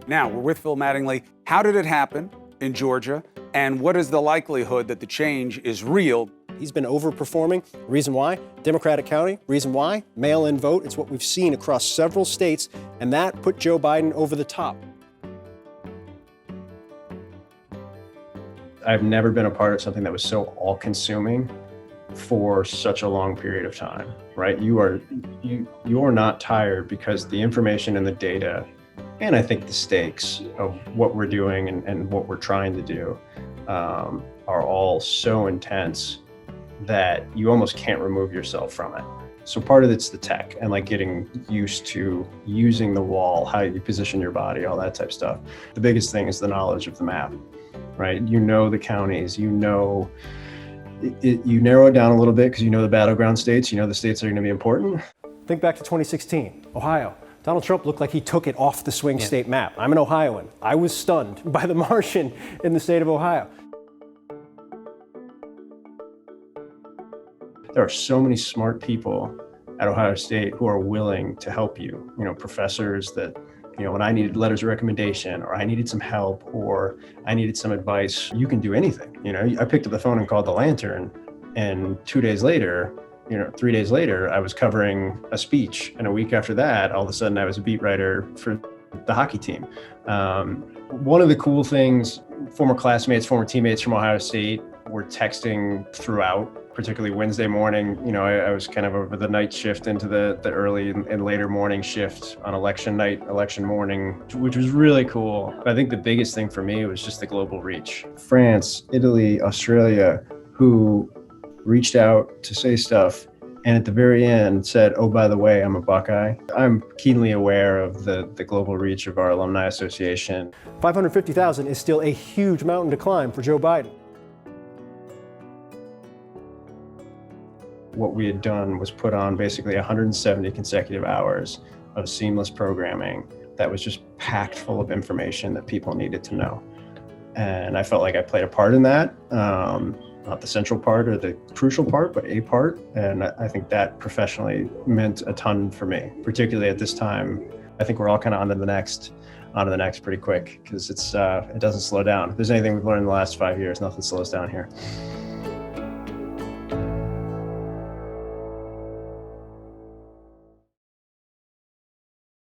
Now, we're with Phil Mattingly. How did it happen in Georgia? And what is the likelihood that the change is real? He's been overperforming. Reason why? Democratic county. Reason why? Mail-in vote. It's what we've seen across several states, and that put Joe Biden over the top. I've never been a part of something that was so all-consuming for such a long period of time, right? You're not tired because the information and the data, and I think the stakes of what we're doing and what we're trying to do are all so intense that you almost can't remove yourself from it. So part of it's the tech and like getting used to using the wall, how you position your body, all that type of stuff. The biggest thing is the knowledge of the map, right? You know the counties, you know, you narrow it down a little bit because you know the battleground states, you know the states that are going to be important. Think back to 2016, Ohio. Donald Trump looked like he took it off the swing state map. I'm an Ohioan. I was stunned by the margin in the state of Ohio. There are so many smart people at Ohio State who are willing to help you. You know, professors that, you know, when I needed letters of recommendation or I needed some help or I needed some advice, you can do anything. You know, I picked up the phone and called the Lantern, and 2 days later, 3 days later, I was covering a speech. And a week after that, all of a sudden I was a beat writer for the hockey team. One of the cool things, former classmates, former teammates from Ohio State were texting throughout, particularly Wednesday morning. You know, I was kind of over the night shift into the early and later morning shift on election night, election morning, which was really cool. But I think the biggest thing for me was just the global reach. France, Italy, Australia, who reached out to say stuff and at the very end said, oh, by the way, I'm a Buckeye. I'm keenly aware of the global reach of our alumni association. 550,000 is still a huge mountain to climb for Joe Biden. What we had done was put on basically 170 consecutive hours of seamless programming that was just packed full of information that people needed to know. And I felt like I played a part in that. Not the central part or the crucial part, but a part. And I think that professionally meant a ton for me, particularly at this time. I think we're all kind of on to the next pretty quick because it doesn't slow down. If there's anything we've learned in the last 5 years, nothing slows down here.